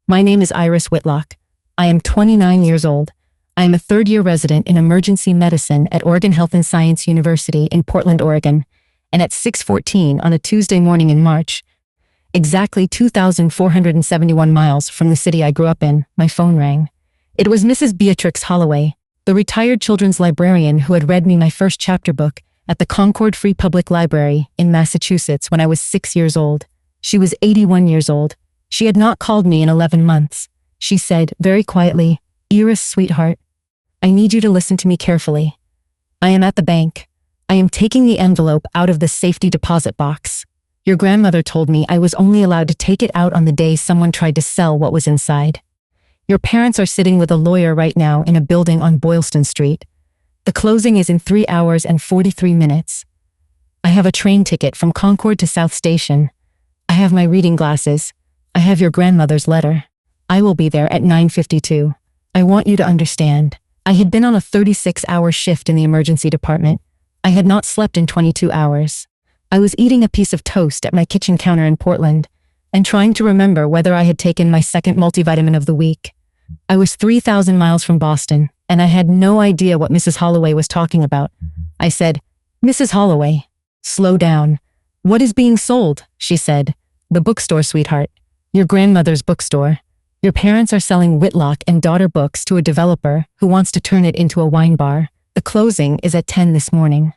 My name is Iris Whitlock. I am 29 years old. I am a third-year resident in emergency medicine at Oregon Health and Science University in Portland, Oregon, and at 6:14 on a Tuesday morning in March, exactly 2,471 miles from the city I grew up in, my phone rang. It was Mrs. Beatrix Holloway, the retired children's librarian who had read me my first chapter book at the Concord Free Public Library in Massachusetts when I was 6 years old. She was 81 years old. She had not called me in 11 months. She said, very quietly, "Iris, sweetheart, I need you to listen to me carefully. I am at the bank. I am taking the envelope out of the safety deposit box. Your grandmother told me I was only allowed to take it out on the day someone tried to sell what was inside. Your parents are sitting with a lawyer right now in a building on Boylston Street. The closing is in 3 hours and 43 minutes. I have a train ticket from Concord to South Station. I have my reading glasses. I have your grandmother's letter. I will be there at 9:52. I want you to understand. I had been on a 36-hour shift in the emergency department. I had not slept in 22 hours. I was eating a piece of toast at my kitchen counter in Portland and trying to remember whether I had taken my second multivitamin of the week. I was 3,000 miles from Boston, and I had no idea what Mrs. Holloway was talking about. I said, "Mrs. Holloway, slow down. What is being sold?" she said. "The bookstore, sweetheart. Your grandmother's bookstore. Your parents are selling Whitlock and Daughter books to a developer who wants to turn it into a wine bar. The closing is at 10 this morning.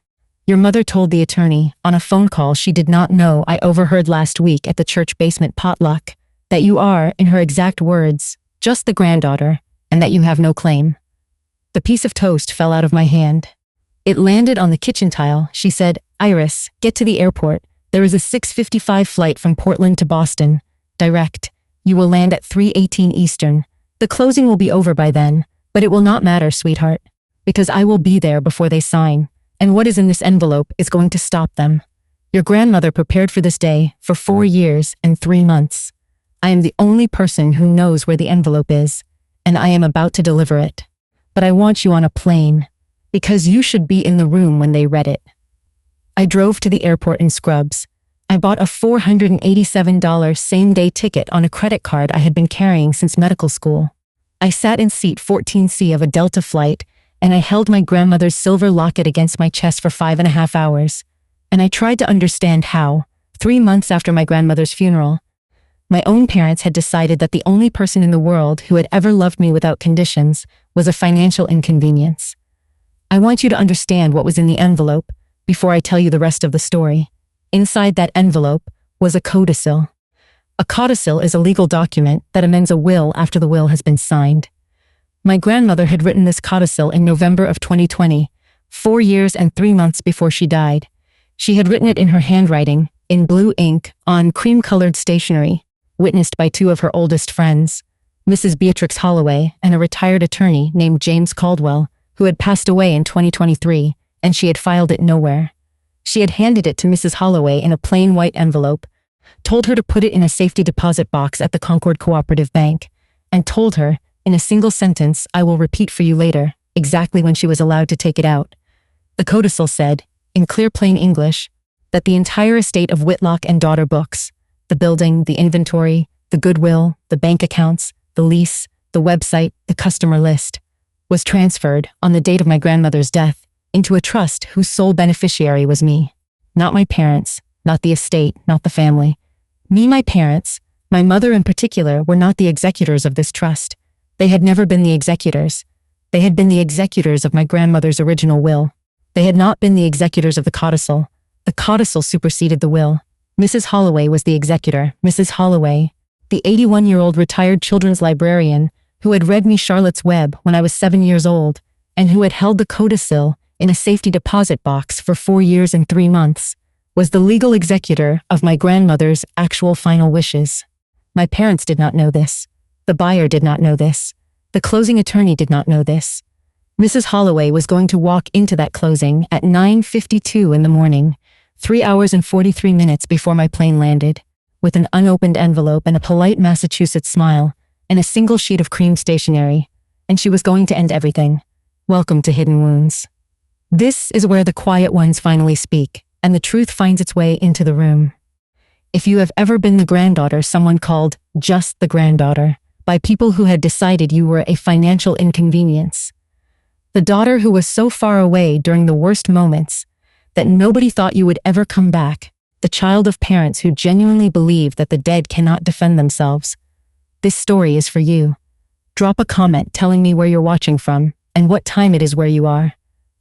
Your mother told the attorney, on a phone call she did not know I overheard last week at the church basement potluck, that you are, in her exact words, just the granddaughter, and that you have no claim." The piece of toast fell out of my hand. It landed on the kitchen tile. She said, "Iris, get to the airport. There is a 6:55 flight from Portland to Boston. Direct. You will land at 3:18 Eastern. The closing will be over by then, but it will not matter, sweetheart, because I will be there before they sign, and what is in this envelope is going to stop them. Your grandmother prepared for this day for 4 years and 3 months. I am the only person who knows where the envelope is, and I am about to deliver it. But I want you on a plane, because you should be in the room when they read it." I drove to the airport in scrubs. I bought a $487 same-day ticket on a credit card I had been carrying since medical school. I sat in seat 14C of a Delta flight, and I held my grandmother's silver locket against my chest for 5.5 hours. And I tried to understand how, 3 months after my grandmother's funeral, my own parents had decided that the only person in the world who had ever loved me without conditions was a financial inconvenience. I want you to understand what was in the envelope before I tell you the rest of the story. Inside that envelope was a codicil. A codicil is a legal document that amends a will after the will has been signed. My grandmother had written this codicil in November of 2020, 4 years and 3 months before she died. She had written it in her handwriting, in blue ink, on cream-colored stationery, witnessed by 2 of her oldest friends, Mrs. Beatrix Holloway and a retired attorney named James Caldwell, who had passed away in 2023, and she had filed it nowhere. She had handed it to Mrs. Holloway in a plain white envelope, told her to put it in a safety deposit box at the Concord Cooperative Bank, and told her, in a single sentence, I will repeat for you later, exactly when she was allowed to take it out. The codicil said, in clear plain English, that the entire estate of Whitlock and Daughter books, the building, the inventory, the goodwill, the bank accounts, the lease, the website, the customer list, was transferred, on the date of my grandmother's death, into a trust whose sole beneficiary was me. Not my parents, not the estate, not the family. Me, my parents, my mother in particular, were not the executors of this trust. They had never been the executors. They had been the executors of my grandmother's original will. They had not been the executors of the codicil. The codicil superseded the will. Mrs. Holloway was the executor. Mrs. Holloway, the 81-year-old retired children's librarian who had read me Charlotte's Web when I was 7 years old, and who had held the codicil in a safety deposit box for 4 years and 3 months, was the legal executor of my grandmother's actual final wishes. My parents did not know this. The buyer did not know this. The closing attorney did not know this. Mrs. Holloway was going to walk into that closing at 9:52 in the morning, 3 hours and 43 minutes before my plane landed, with an unopened envelope and a polite Massachusetts smile, and a single sheet of cream stationery, and she was going to end everything. Welcome to Hidden Wounds. This is where the quiet ones finally speak, and the truth finds its way into the room. If you have ever been the granddaughter someone called just the granddaughter, by people who had decided you were a financial inconvenience. The daughter who was so far away during the worst moments that nobody thought you would ever come back. The child of parents who genuinely believe that the dead cannot defend themselves. This story is for you. Drop a comment telling me where you're watching from and what time it is where you are.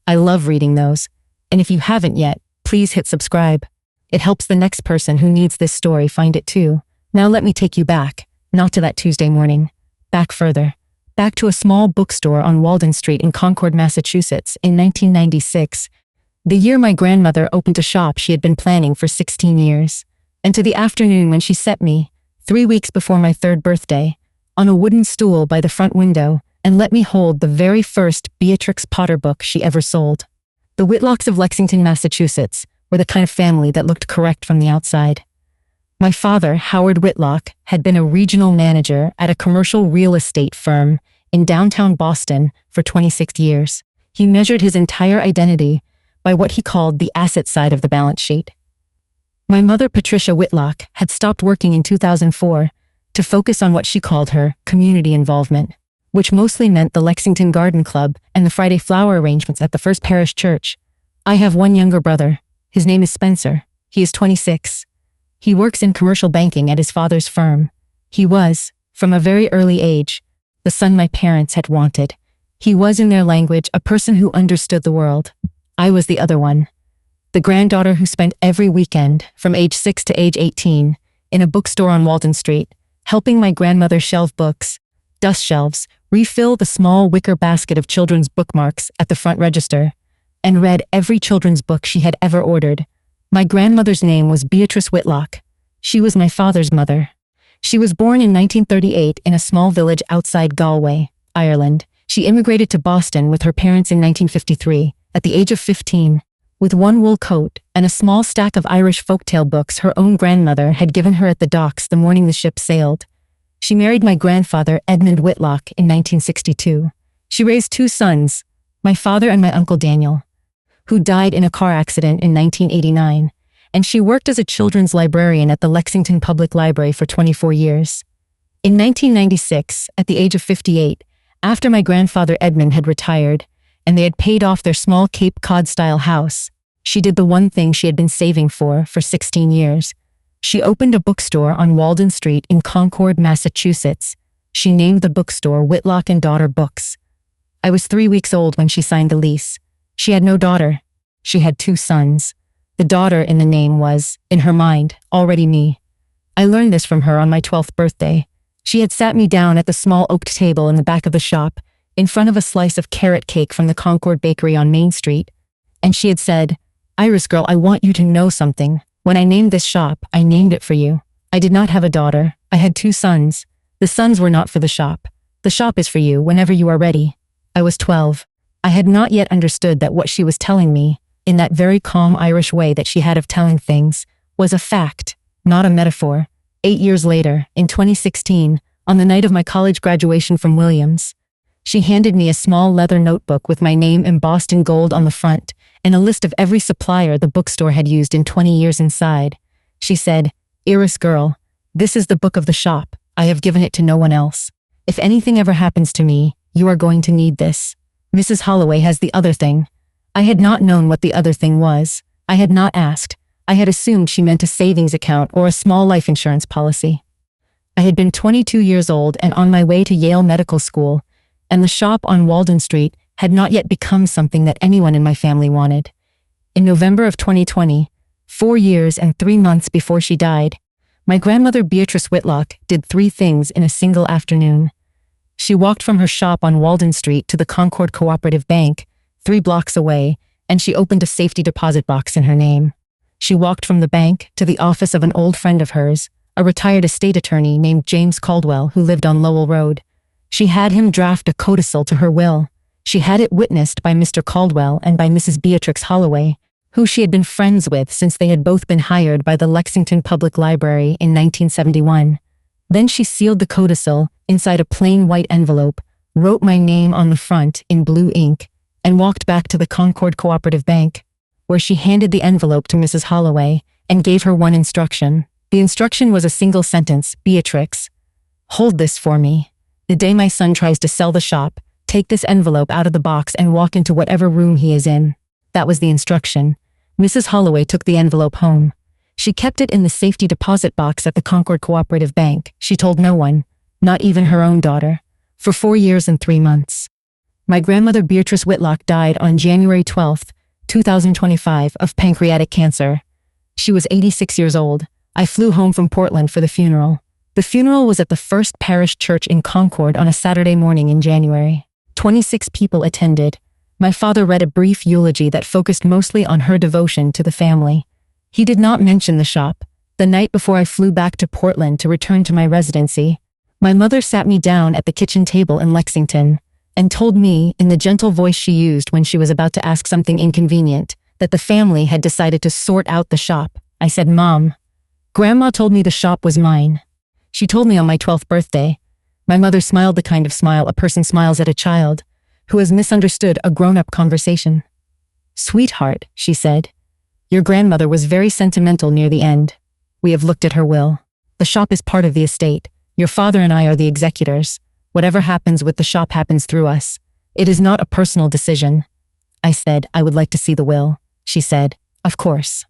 I love reading those. And if you haven't yet, please hit subscribe. It helps the next person who needs this story find it too. Now let me take you back, not to that Tuesday morning. Back further. Back to a small bookstore on Walden Street in Concord, Massachusetts in 1996. The year my grandmother opened a shop she had been planning for 16 years. And to the afternoon when she set me, 3 weeks before my 3rd birthday, on a wooden stool by the front window and let me hold the very first Beatrix Potter book she ever sold. The Whitlocks of Lexington, Massachusetts, were the kind of family that looked correct from the outside. My father, Howard Whitlock, had been a regional manager at a commercial real estate firm in downtown Boston for 26 years. He measured his entire identity by what he called the asset side of the balance sheet. My mother, Patricia Whitlock, had stopped working in 2004 to focus on what she called her community involvement, which mostly meant the Lexington Garden Club and the Friday flower arrangements at the First Parish Church. I have one younger brother. His name is Spencer. He is 26. He works in commercial banking at his father's firm. He was, from a very early age, the son my parents had wanted. He was, in their language, a person who understood the world. I was the other one. The granddaughter who spent every weekend, from age 6 to age 18, in a bookstore on Walden Street, helping my grandmother shelve books, dust shelves, refill the small wicker basket of children's bookmarks at the front register, and read every children's book she had ever ordered. My grandmother's name was Beatrix Whitlock. She was my father's mother. She was born in 1938 in a small village outside Galway, Ireland. She immigrated to Boston with her parents in 1953, at the age of 15. With one wool coat and a small stack of Irish folktale books her own grandmother had given her at the docks the morning the ship sailed. She married my grandfather, Edmund Whitlock, in 1962. She raised 2 sons, my father and my uncle Daniel, who died in a car accident in 1989, and she worked as a children's librarian at the Lexington Public Library for 24 years. In 1996, at the age of 58, after my grandfather Edmund had retired, and they had paid off their small Cape Cod-style house, she did the one thing she had been saving for 16 years. She opened a bookstore on Walden Street in Concord, Massachusetts. She named the bookstore Whitlock and Daughter Books. I was 3 weeks old when she signed the lease. She had no daughter. She had 2 sons. The daughter in the name was, in her mind, already me. I learned this from her on my 12th birthday. She had sat me down at the small oaked table in the back of the shop, in front of a slice of carrot cake from the Concord Bakery on Main Street, and she had said, "Iris girl, I want you to know something. When I named this shop, I named it for you. I did not have a daughter. I had 2 sons. The sons were not for the shop. The shop is for you whenever you are ready." I was 12. I had not yet understood that what she was telling me, in that very calm Irish way that she had of telling things, was a fact, not a metaphor. 8 years later, in 2016, on the night of my college graduation from Williams, she handed me a small leather notebook with my name embossed in gold on the front and a list of every supplier the bookstore had used in 20 years inside. She said, "Iris girl, this is the book of the shop. I have given it to no one else. If anything ever happens to me, you are going to need this. Mrs. Holloway has the other thing." I had not known what the other thing was. I had not asked. I had assumed she meant a savings account or a small life insurance policy. I had been 22 years old and on my way to Yale Medical School, and the shop on Walden Street had not yet become something that anyone in my family wanted. In November of 2020, 4 years and 3 months before she died, my grandmother Beatrix Whitlock did 3 things in a single afternoon. She walked from her shop on Walden Street to the Concord Cooperative Bank, 3 blocks away, and she opened a safety deposit box in her name. She walked from the bank to the office of an old friend of hers, a retired estate attorney named James Caldwell who lived on Lowell Road. She had him draft a codicil to her will. She had it witnessed by Mr. Caldwell and by Mrs. Beatrix Holloway, who she had been friends with since they had both been hired by the Lexington Public Library in 1971. Then she sealed the codicil inside a plain white envelope, wrote my name on the front in blue ink, and walked back to the Concord Cooperative Bank, where she handed the envelope to Mrs. Holloway and gave her one instruction. The instruction was a single sentence: "Beatrix, hold this for me. The day my son tries to sell the shop, take this envelope out of the box and walk into whatever room he is in. That was the instruction. Mrs. Holloway took the envelope home. She kept it in the safety deposit box at the Concord Cooperative Bank. She told no one, not even her own daughter, for 4 years and 3 months. My grandmother Beatrix Whitlock died on January 12, 2025 of pancreatic cancer. She was 86 years old. I flew home from Portland for the funeral. The funeral was at the First Parish Church in Concord on a Saturday morning in January. 26 people attended. My father read a brief eulogy that focused mostly on her devotion to the family. He did not mention the shop. The night before I flew back to Portland to return to my residency, my mother sat me down at the kitchen table in Lexington and told me, in the gentle voice she used when she was about to ask something inconvenient, that the family had decided to sort out the shop. I said, "Mom, Grandma told me the shop was mine." She told me on my 12th birthday. My mother smiled the kind of smile a person smiles at a child who has misunderstood a grown-up conversation. "Sweetheart," she said, "your grandmother was very sentimental near the end. We have looked at her will. The shop is part of the estate. Your father and I are the executors. Whatever happens with the shop happens through us. It is not a personal decision." I said, "I would like to see the will." She said, "Of course.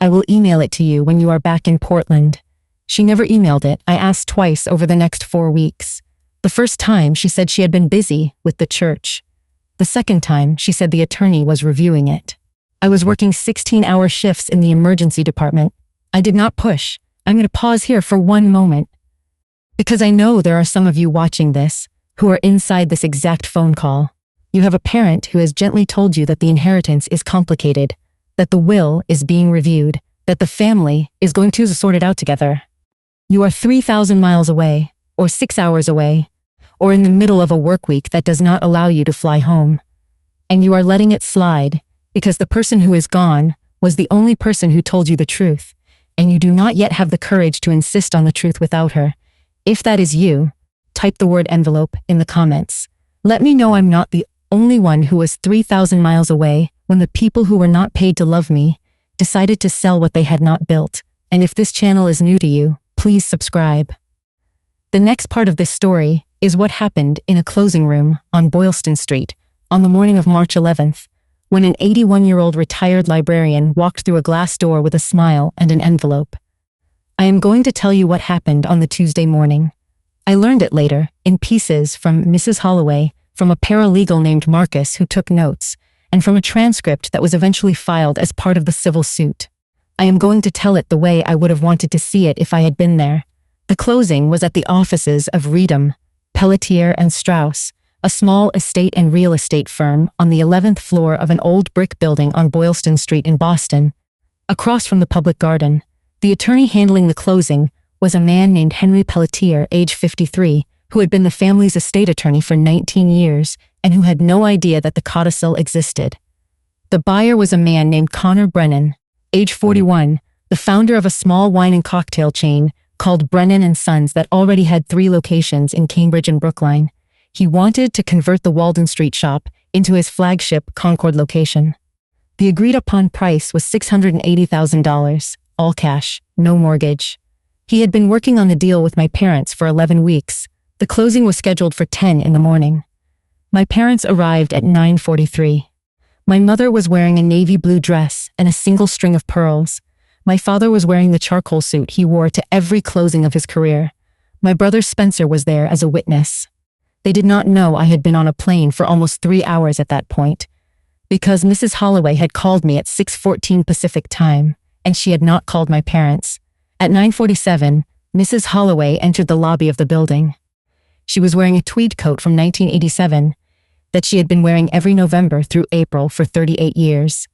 I will email it to you when you are back in Portland." She never emailed it. I asked twice over the next 4 weeks. The first time, she said she had been busy with the church. The second time, she said the attorney was reviewing it. I was working 16-hour shifts in the emergency department. I did not push. I'm going to pause here for one moment, because I know there are some of you watching this who are inside this exact phone call. You have a parent who has gently told you that the inheritance is complicated, that the will is being reviewed, that the family is going to sort it out together. You are 3,000 miles away, or 6 hours away, or in the middle of a work week that does not allow you to fly home. And you are letting it slide because the person who is gone was the only person who told you the truth, and you do not yet have the courage to insist on the truth without her. If that is you, type the word envelope in the comments. Let me know I'm not the only one who was 3,000 miles away when the people who were not paid to love me decided to sell what they had not built. And if this channel is new to you, please subscribe. The next part of this story is what happened in a closing room on Boylston Street on the morning of March 11th, when an 81-year-old retired librarian walked through a glass door with a smile and an envelope. I am going to tell you what happened on the Tuesday morning. I learned it later, in pieces from Mrs. Holloway, from a paralegal named Marcus who took notes, and from a transcript that was eventually filed as part of the civil suit. I am going to tell it the way I would have wanted to see it if I had been there. The closing was at the offices of Reedham, Pelletier and Strauss, a small estate and real estate firm on the 11th floor of an old brick building on Boylston Street in Boston, across from the public garden. The attorney handling the closing was a man named Henry Pelletier, age 53, who had been the family's estate attorney for 19 years and who had no idea that the codicil existed. The buyer was a man named Connor Brennan, age 41, the founder of a small wine and cocktail chain called Brennan and Sons that already had 3 locations in Cambridge and Brookline. He wanted to convert the Walden Street shop into his flagship Concord location. The agreed-upon price was $680,000, all cash, no mortgage. He had been working on the deal with my parents for 11 weeks. The closing was scheduled for 10 in the morning. My parents arrived at 9:43. My mother was wearing a navy blue dress and a single string of pearls. My father was wearing the charcoal suit he wore to every closing of his career. My brother Spencer was there as a witness. They did not know I had been on a plane for almost 3 hours at that point, because Mrs. Holloway had called me at 6:14 Pacific time, and she had not called my parents. At 9:47, Mrs. Holloway entered the lobby of the building. She was wearing a tweed coat from 1987 that she had been wearing every November through April for 38 years.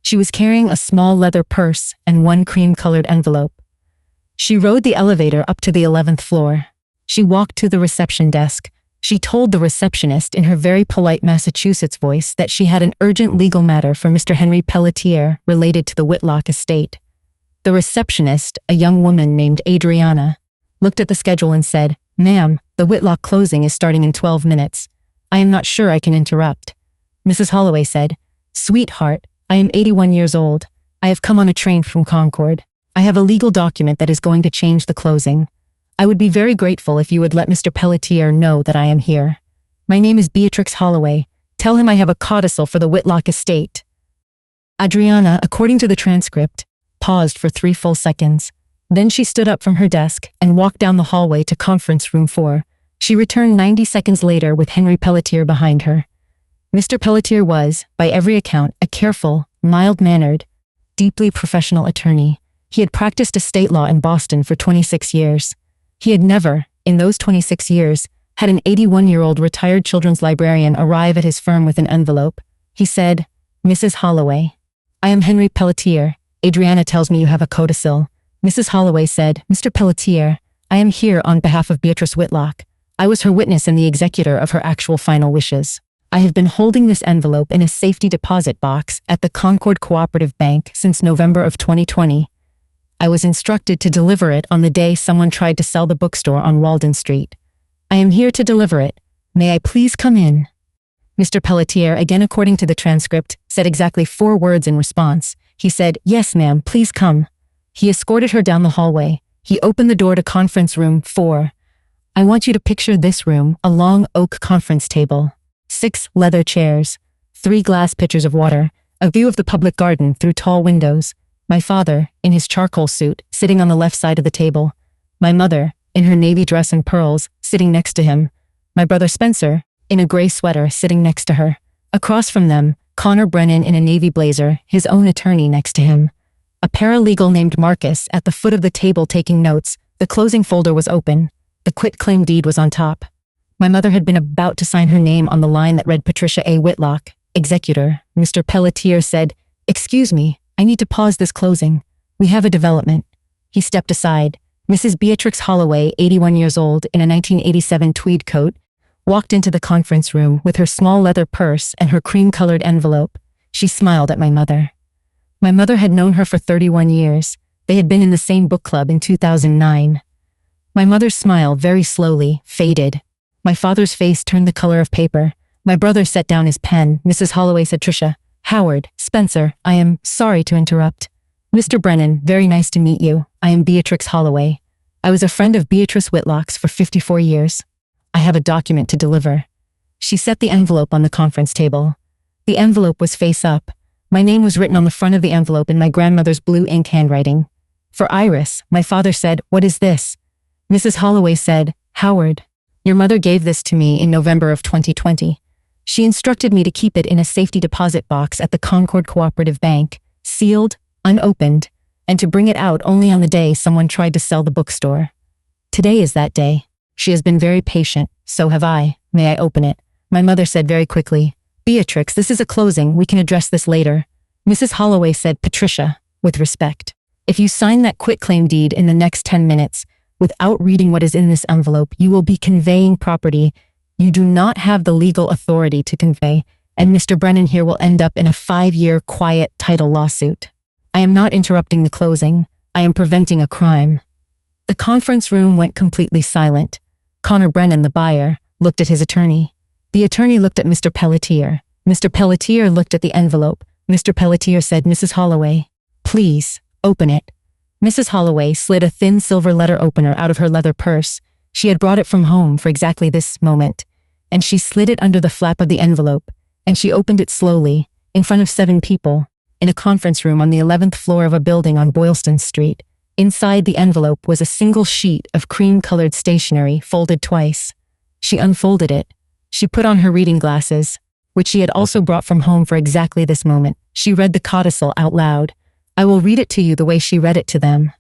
She was carrying a small leather purse and 1 cream-colored envelope. She rode the elevator up to the 11th floor. She walked to the reception desk. She told the receptionist in her very polite Massachusetts voice that she had an urgent legal matter for Mr. Henry Pelletier related to the Whitlock estate. The receptionist, a young woman named Adriana, looked at the schedule and said, "Ma'am, the Whitlock closing is starting in 12 minutes. I am not sure I can interrupt." Mrs. Holloway said, "Sweetheart, I am 81 years old. I have come on a train from Concord. I have a legal document that is going to change the closing. I would be very grateful if you would let Mr. Pelletier know that I am here. My name is Beatrix Holloway. Tell him I have a codicil for the Whitlock estate." Adriana, according to the transcript, paused for 3 full seconds. Then she stood up from her desk and walked down the hallway to conference room 4. She returned 90 seconds later with Henry Pelletier behind her. Mr. Pelletier was, by every account, a careful, mild-mannered, deeply professional attorney. He had practiced estate law in Boston for 26 years. He had never, in those 26 years, had an 81-year-old retired children's librarian arrive at his firm with an envelope. He said, "Mrs. Holloway, I am Henry Pelletier. Adriana tells me you have a codicil." Mrs. Holloway said, "Mr. Pelletier, I am here on behalf of Beatrice Whitlock. I was her witness and the executor of her actual final wishes. I have been holding this envelope in a safety deposit box at the Concord Cooperative Bank since November of 2020. I was instructed to deliver it on the day someone tried to sell the bookstore on Walden Street. I am here to deliver it. May I please come in?" Mr. Pelletier, again according to the transcript, said exactly 4 words in response. He said, "Yes, ma'am, please come." He escorted her down the hallway. He opened the door to conference room 4. I want you to picture this room, a long oak conference table, 6 leather chairs, 3 glass pitchers of water, a view of the public garden through tall windows. My father, in his charcoal suit, sitting on the left side of the table. My mother, in her navy dress and pearls, sitting next to him. My brother Spencer, in a gray sweater, sitting next to her. Across from them, Connor Brennan in a navy blazer, his own attorney next to him. A paralegal named Marcus at the foot of the table taking notes. The closing folder was open. The quitclaim deed was on top. My mother had been about to sign her name on the line that read Patricia A. Whitlock, executor. Mr. Pelletier said, "Excuse me, I need to pause this closing. We have a development." He stepped aside. Mrs. Beatrix Holloway, 81 years old, in a 1987 tweed coat, walked into the conference room with her small leather purse and her cream-colored envelope. She smiled at my mother. My mother had known her for 31 years. They had been in the same book club in 2009. My mother's smile, very slowly, faded. My father's face turned the color of paper. My brother set down his pen. Mrs. Holloway said, "Tricia, Howard, Spencer, I am sorry to interrupt. Mr. Brennan, very nice to meet you. I am Beatrix Holloway. I was a friend of Beatrice Whitlock's for 54 years. I have a document to deliver." She set the envelope on the conference table. The envelope was face up. My name was written on the front of the envelope in my grandmother's blue ink handwriting. For Iris, my father said, "What is this?" Mrs. Holloway said, "Howard, your mother gave this to me in November of 2020. She instructed me to keep it in a safety deposit box at the Concord Cooperative Bank, sealed, unopened, and to bring it out only on the day someone tried to sell the bookstore. Today is that day. She has been very patient, so have I. May I open it?" My mother said very quickly, "Beatrix, this is a closing. We can address this later." Mrs. Holloway said, "Patricia, with respect, if you sign that quitclaim deed in the next 10 minutes, without reading what is in this envelope, you will be conveying property you do not have the legal authority to convey, and Mr. Brennan here will end up in a 5-year quiet title lawsuit. I am not interrupting the closing. I am preventing a crime." The conference room went completely silent. Connor Brennan, the buyer, looked at his attorney. The attorney looked at Mr. Pelletier. Mr. Pelletier looked at the envelope. Mr. Pelletier said, "Mrs. Holloway, please, open it." Mrs. Holloway slid a thin silver letter opener out of her leather purse. She had brought it from home for exactly this moment. And she slid it under the flap of the envelope, and she opened it slowly, in front of 7 people, in a conference room on the 11th floor of a building on Boylston Street. Inside the envelope was a single sheet of cream-colored stationery folded twice. She unfolded it. She put on her reading glasses, which she had also brought from home for exactly this moment. She read the codicil out loud. I will read it to you the way she read it to them.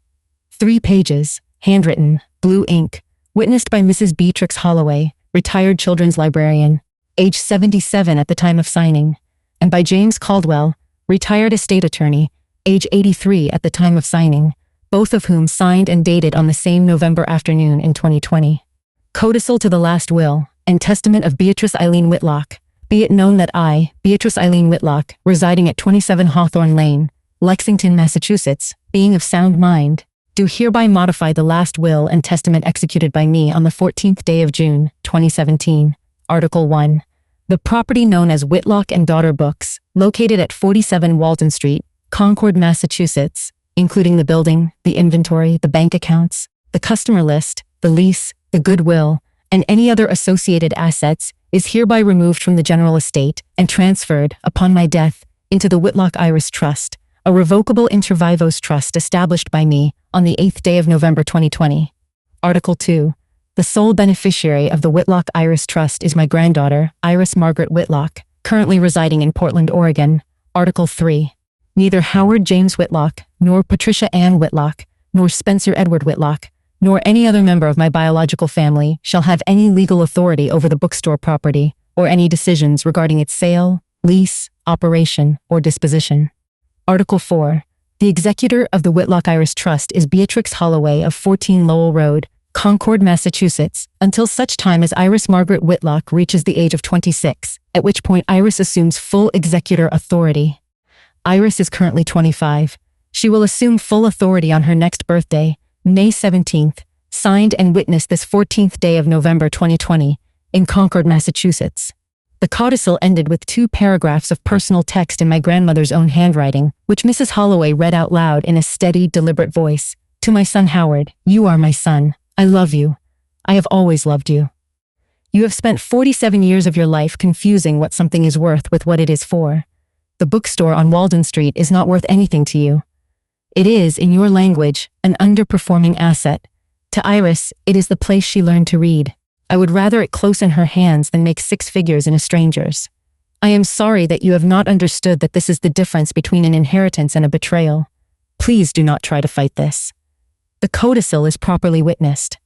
3 pages, handwritten, blue ink, witnessed by Mrs. Beatrix Holloway, retired children's librarian, age 77 at the time of signing, and by James Caldwell, retired estate attorney, age 83 at the time of signing, both of whom signed and dated on the same November afternoon in 2020. Codicil to the last will and testament of Beatrice Eileen Whitlock. Be it known that I, Beatrice Eileen Whitlock, residing at 27 Hawthorne Lane, Lexington, Massachusetts, being of sound mind, do hereby modify the last will and testament executed by me on the 14th day of June, 2017. Article 1. The property known as Whitlock and Daughter Books, located at 47 Walden Street, Concord, Massachusetts, including the building, the inventory, the bank accounts, the customer list, the lease, the goodwill, and any other associated assets is hereby removed from the general estate and transferred, upon my death, into the Whitlock Iris Trust, a revocable inter vivos trust established by me on the 8th day of November 2020. Article 2. The sole beneficiary of the Whitlock Iris Trust is my granddaughter, Iris Margaret Whitlock, currently residing in Portland, Oregon. Article 3. Neither Howard James Whitlock, nor Patricia Ann Whitlock, nor Spencer Edward Whitlock, nor any other member of my biological family shall have any legal authority over the bookstore property or any decisions regarding its sale, lease, operation, or disposition. Article 4. The executor of the Whitlock Iris Trust is Beatrix Holloway of 14 Lowell Road, Concord, Massachusetts, until such time as Iris Margaret Whitlock reaches the age of 26, at which point Iris assumes full executor authority. Iris is currently 25. She will assume full authority on her next birthday, May 17th, signed and witnessed this 14th day of November 2020, in Concord, Massachusetts. The codicil ended with 2 paragraphs of personal text in my grandmother's own handwriting, which Mrs. Holloway read out loud in a steady, deliberate voice. To my son Howard, you are my son. I love you. I have always loved you. You have spent 47 years of your life confusing what something is worth with what it is for. The bookstore on Walden Street is not worth anything to you. It is, in your language, an underperforming asset. To Iris, it is the place she learned to read. I would rather it close in her hands than make 6 figures in a stranger's. I am sorry that you have not understood that this is the difference between an inheritance and a betrayal. Please do not try to fight this. The codicil is properly witnessed.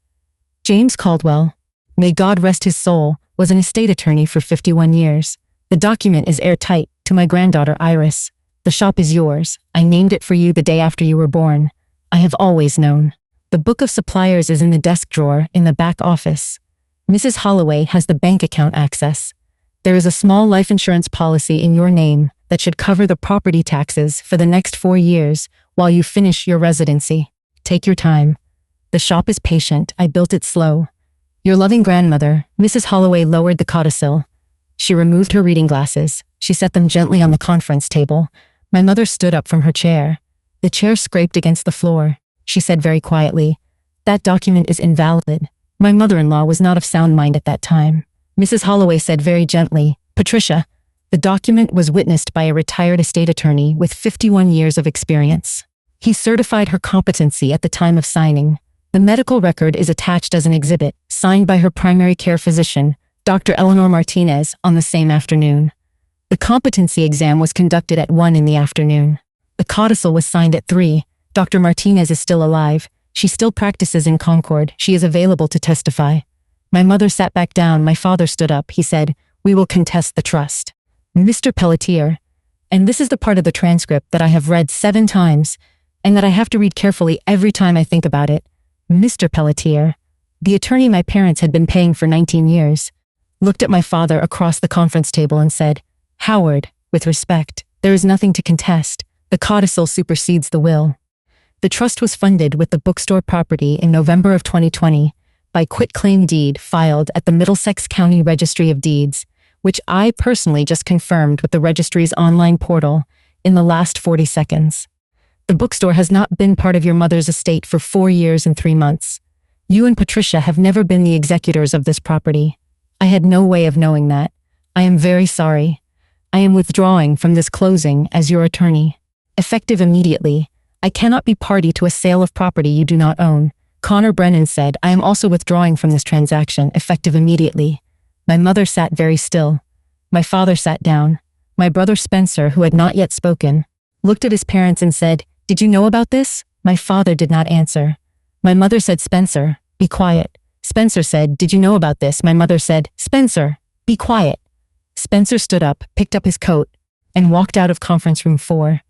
James Caldwell, may God rest his soul, was an estate attorney for 51 years. The document is airtight. To my granddaughter Iris, the shop is yours. I named it for you the day after you were born. I have always known. The book of suppliers is in the desk drawer in the back office. Mrs. Holloway has the bank account access. There is a small life insurance policy in your name that should cover the property taxes for the next 4 years while you finish your residency. Take your time. The shop is patient. I built it slow. Your loving grandmother, Mrs. Holloway, lowered the codicil. She removed her reading glasses. She set them gently on the conference table. My mother stood up from her chair. The chair scraped against the floor. She said very quietly, "That document is invalid." My mother-in-law was not of sound mind at that time. Mrs. Holloway said very gently, "Patricia, the document was witnessed by a retired estate attorney with 51 years of experience. He certified her competency at the time of signing. The medical record is attached as an exhibit, signed by her primary care physician, Dr. Eleanor Martinez, on the same afternoon. The competency exam was conducted at 1 in the afternoon. The codicil was signed at 3. Dr. Martinez is still alive. She still practices in Concord. She is available to testify." My mother sat back down. My father stood up. He said, "We will contest the trust." Mr. Pelletier, and this is the part of the transcript that I have read 7 times, and that I have to read carefully every time I think about it. Mr. Pelletier, the attorney my parents had been paying for 19 years, looked at my father across the conference table and said, "Howard, with respect, there is nothing to contest. The codicil supersedes the will." The trust was funded with the bookstore property in November of 2020 by quitclaim deed filed at the Middlesex County Registry of Deeds, which I personally just confirmed with the registry's online portal in the last 40 seconds. The bookstore has not been part of your mother's estate for 4 years and 3 months. You and Patricia have never been the executors of this property. I had no way of knowing that. I am very sorry. I am withdrawing from this closing as your attorney. Effective immediately. I cannot be party to a sale of property you do not own. Connor Brennan said, "I am also withdrawing from this transaction, effective immediately." My mother sat very still. My father sat down. My brother Spencer, who had not yet spoken, looked at his parents and said, "Did you know about this?" My father did not answer. My mother said, "Spencer, be quiet." Spencer said, "Did you know about this?" My mother said, "Spencer, be quiet." Spencer stood up, picked up his coat, and walked out of conference room 4.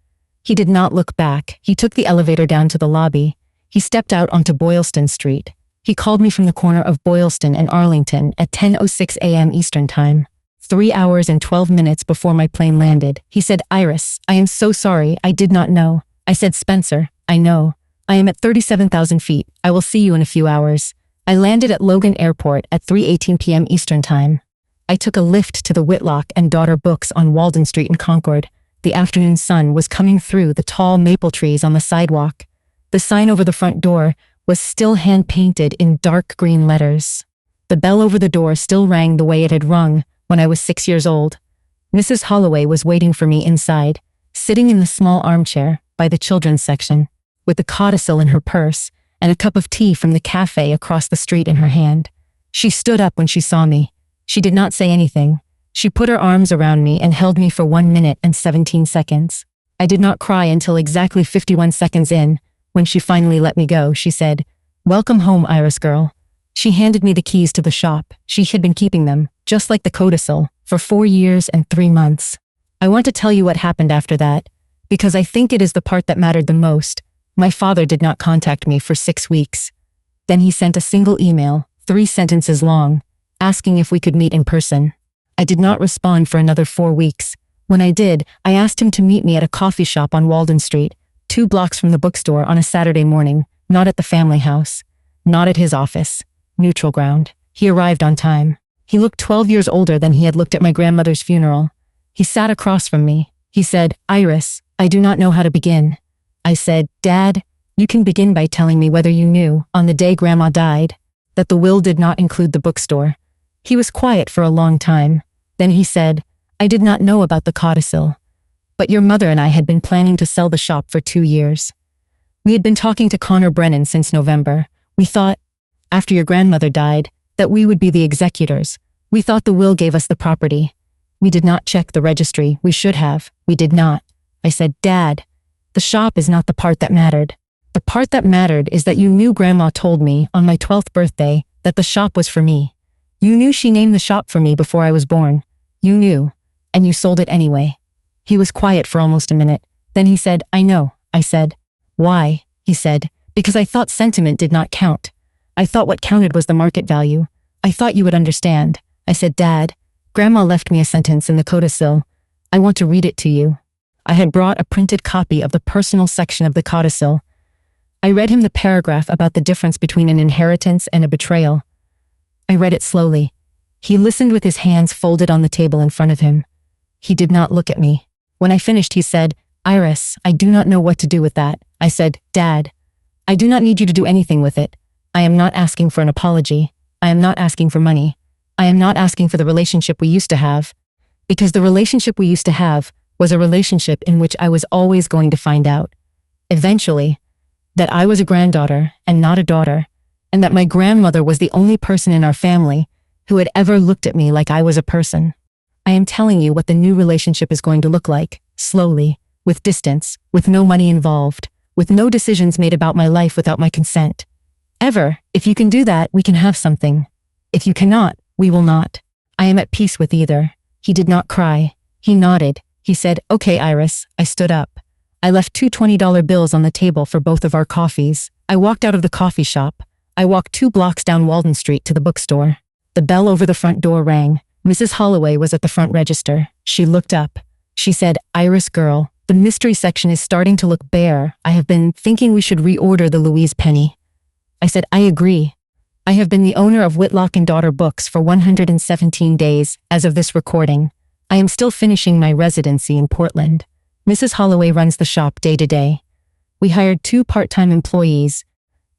He did not look back. He took the elevator down to the lobby. He stepped out onto Boylston Street. He called me from the corner of Boylston and Arlington at 10:06 a.m. Eastern Time. 3 hours and 12 minutes before my plane landed. He said, "Iris, I am so sorry. I did not know." I said, "Spencer, I know. I am at 37,000 feet. I will see you in a few hours." I landed at Logan Airport at 3:18 p.m. Eastern Time. I took a lift to the Whitlock and Daughter Books on Walden Street in Concord. The afternoon sun was coming through the tall maple trees on the sidewalk. The sign over the front door was still hand-painted in dark green letters. The bell over the door still rang the way it had rung when I was 6 years old. Mrs. Holloway was waiting for me inside, sitting in the small armchair by the children's section, with the codicil in her purse and a cup of tea from the cafe across the street in her hand. She stood up when she saw me. She did not say anything. She put her arms around me and held me for 1 minute and 17 seconds. I did not cry until exactly 51 seconds in. When she finally let me go, she said, "Welcome home, Iris girl." She handed me the keys to the shop. She had been keeping them, just like the codicil, for 4 years and 3 months. I want to tell you what happened after that, because I think it is the part that mattered the most. My father did not contact me for 6 weeks. Then he sent a single email, 3 sentences long, asking if we could meet in person. I did not respond for another 4 weeks. When I did, I asked him to meet me at a coffee shop on Walden Street, 2 blocks from the bookstore on a Saturday morning, not at the family house, not at his office. Neutral ground. He arrived on time. He looked 12 years older than he had looked at my grandmother's funeral. He sat across from me. He said, "Iris, I do not know how to begin." I said, "Dad, you can begin by telling me whether you knew, on the day Grandma died, that the will did not include the bookstore." He was quiet for a long time. Then he said, "I did not know about the codicil, but your mother and I had been planning to sell the shop for 2 years. We had been talking to Connor Brennan since November. We thought, after your grandmother died, that we would be the executors. We thought the will gave us the property. We did not check the registry. We should have. We did not." I said, "Dad, the shop is not the part that mattered. The part that mattered is that you knew Grandma told me on my 12th birthday that the shop was for me. You knew she named the shop for me before I was born. You knew, and you sold it anyway." He was quiet for almost a minute. Then he said, "I know." I said, "Why?" He said, "Because I thought sentiment did not count. I thought what counted was the market value. I thought you would understand." I said, "Dad, Grandma left me a sentence in the codicil. I want to read it to you." I had brought a printed copy of the personal section of the codicil. I read him the paragraph about the difference between an inheritance and a betrayal. I read it slowly. He listened with his hands folded on the table in front of him. He did not look at me. When I finished, he said, "Iris, I do not know what to do with that." I said, "Dad, I do not need you to do anything with it. I am not asking for an apology. I am not asking for money. I am not asking for the relationship we used to have. Because the relationship we used to have was a relationship in which I was always going to find out, eventually, that I was a granddaughter and not a daughter, and that my grandmother was the only person in our family who had ever looked at me like I was a person. I am telling you what the new relationship is going to look like, slowly, with distance, with no money involved, with no decisions made about my life without my consent. If you can do that, we can have something. If you cannot, we will not. I am at peace with either." He did not cry. He nodded. He said, "Okay, Iris." I stood up. I left 2 $20 bills on the table for both of our coffees. I walked out of the coffee shop. I walked 2 blocks down Walden Street to the bookstore. The bell over the front door rang. Mrs. Holloway was at the front register. She looked up. She said, "Iris girl, the mystery section is starting to look bare. I have been thinking we should reorder the Louise penny." I said, "I agree. I have been the owner of Whitlock and Daughter Books for 117 days as of this recording. I am still finishing my residency in Portland. Mrs. Holloway runs the shop day to day. We hired 2 part-time employees,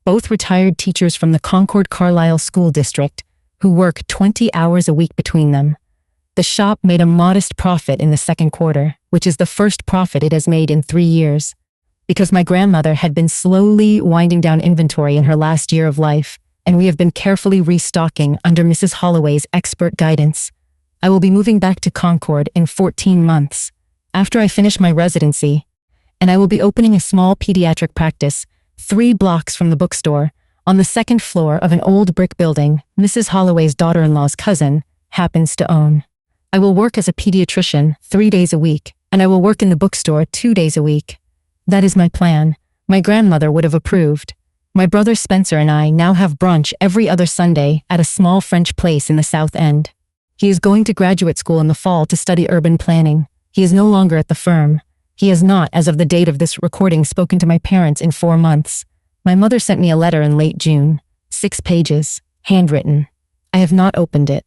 both retired teachers from the Concord Carlisle School District, who work 20 hours a week between them. The shop made a modest profit in the second quarter, which is the first profit it has made in 3 years. Because my grandmother had been slowly winding down inventory in her last year of life, and we have been carefully restocking under Mrs. Holloway's expert guidance. I will be moving back to Concord in 14 months, after I finish my residency, and I will be opening a small pediatric practice 3 blocks from the bookstore on the 2nd floor of an old brick building Mrs. Holloway's daughter-in-law's cousin happens to own. I will work as a pediatrician 3 days a week, and I will work in the bookstore 2 days a week. That is my plan. My grandmother would have approved. My brother Spencer and I now have brunch every other Sunday at a small French place in the South End. He is going to graduate school in the fall to study urban planning. He is no longer at the firm. He has not, as of the date of this recording, spoken to my parents in 4 months. My mother sent me a letter in late June, 6 pages, handwritten. I have not opened it.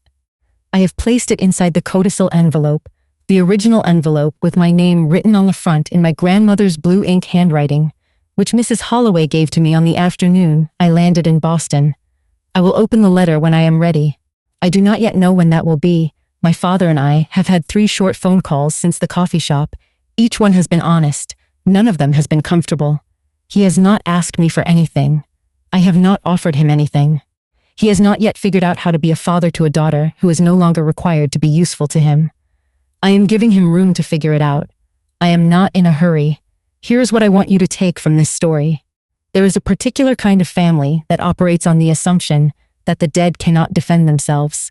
I have placed it inside the codicil envelope, the original envelope with my name written on the front in my grandmother's blue ink handwriting, which Mrs. Holloway gave to me on the afternoon I landed in Boston. I will open the letter when I am ready. I do not yet know when that will be. My father and I have had 3 short phone calls since the coffee shop. Each one has been honest. None of them has been comfortable. He has not asked me for anything. I have not offered him anything. He has not yet figured out how to be a father to a daughter who is no longer required to be useful to him. I am giving him room to figure it out. I am not in a hurry. Here's what I want you to take from this story. There is a particular kind of family that operates on the assumption that the dead cannot defend themselves.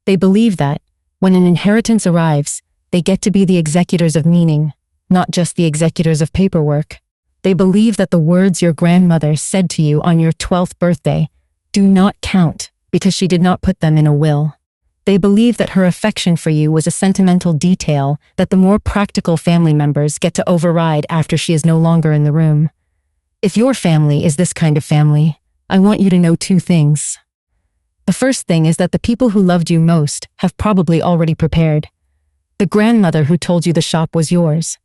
They believe that, when an inheritance arrives, they get to be the executors of meaning, not just the executors of paperwork. They believe that the words your grandmother said to you on your 12th birthday do not count because she did not put them in a will. They believe that her affection for you was a sentimental detail that the more practical family members get to override after she is no longer in the room. If your family is this kind of family, I want you to know 2 things. The first thing is that the people who loved you most have probably already prepared. The grandmother who told you the shop was yours.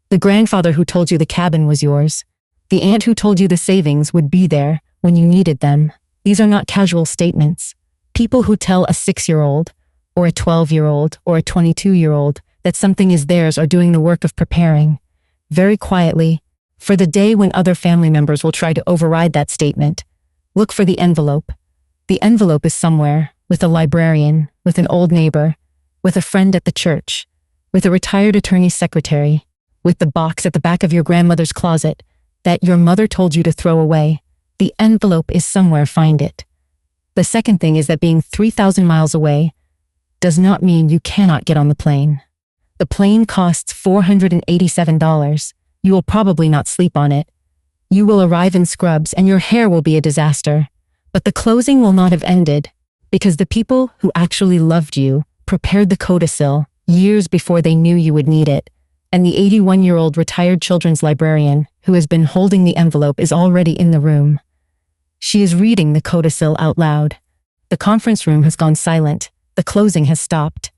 The grandfather who told you the cabin was yours. The aunt who told you the savings would be there when you needed them. These are not casual statements. People who tell a 6-year-old, or a 12-year-old, or a 22-year-old that something is theirs are doing the work of preparing, very quietly, for the day when other family members will try to override that statement. Look for the envelope. The envelope is somewhere, with a librarian, with an old neighbor, with a friend at the church, with a retired attorney's secretary, with the box at the back of your grandmother's closet that your mother told you to throw away. The envelope is somewhere, find it. The second thing is that being 3,000 miles away does not mean you cannot get on the plane. The plane costs $487. You will probably not sleep on it. You will arrive in scrubs and your hair will be a disaster. But the closing will not have ended because the people who actually loved you prepared the codicil years before they knew you would need it. And the 81-year-old retired children's librarian who has been holding the envelope is already in the room. She is reading the codicil out loud. The conference room has gone silent. The closing has stopped.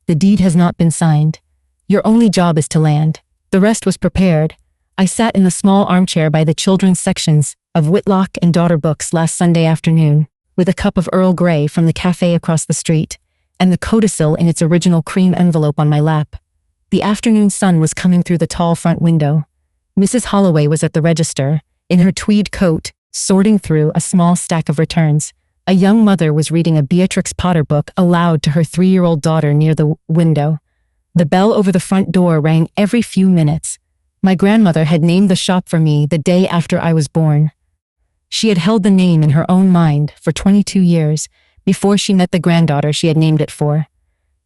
The deed has not been signed. Your only job is to land. The rest was prepared. I sat in the small armchair by the children's sections of Whitlock and Daughter books last Sunday afternoon, with a cup of Earl Grey from the cafe across the street, and the codicil in its original cream envelope on my lap. The afternoon sun was coming through the tall front window. Mrs. Holloway was at the register, in her tweed coat, sorting through a small stack of returns. A young mother was reading a Beatrix Potter book aloud to her 3-year-old daughter near the window. The bell over the front door rang every few minutes. My grandmother had named the shop for me the day after I was born. She had held the name in her own mind for 22 years before she met the granddaughter she had named it for.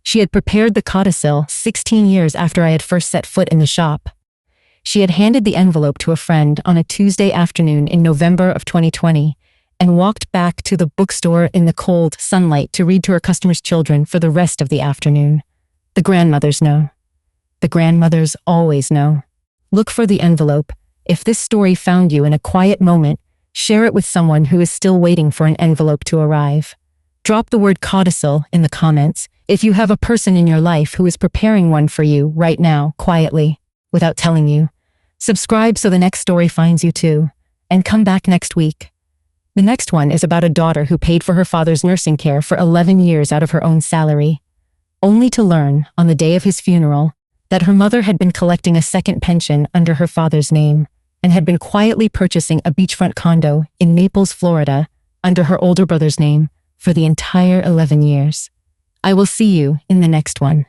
She had prepared the codicil 16 years after I had first set foot in the shop. She had handed the envelope to a friend on a Tuesday afternoon in November of 2020 and walked back to the bookstore in the cold sunlight to read to her customers' children for the rest of the afternoon. The grandmothers know. The grandmothers always know. Look for the envelope. If this story found you in a quiet moment, share it with someone who is still waiting for an envelope to arrive. Drop the word codicil in the comments if you have a person in your life who is preparing one for you right now, quietly, without telling you. Subscribe so the next story finds you too, and come back next week. The next one is about a daughter who paid for her father's nursing care for 11 years out of her own salary, only to learn, on the day of his funeral, that her mother had been collecting a second pension under her father's name and had been quietly purchasing a beachfront condo in Naples, Florida, under her older brother's name for the entire 11 years. I will see you in the next one.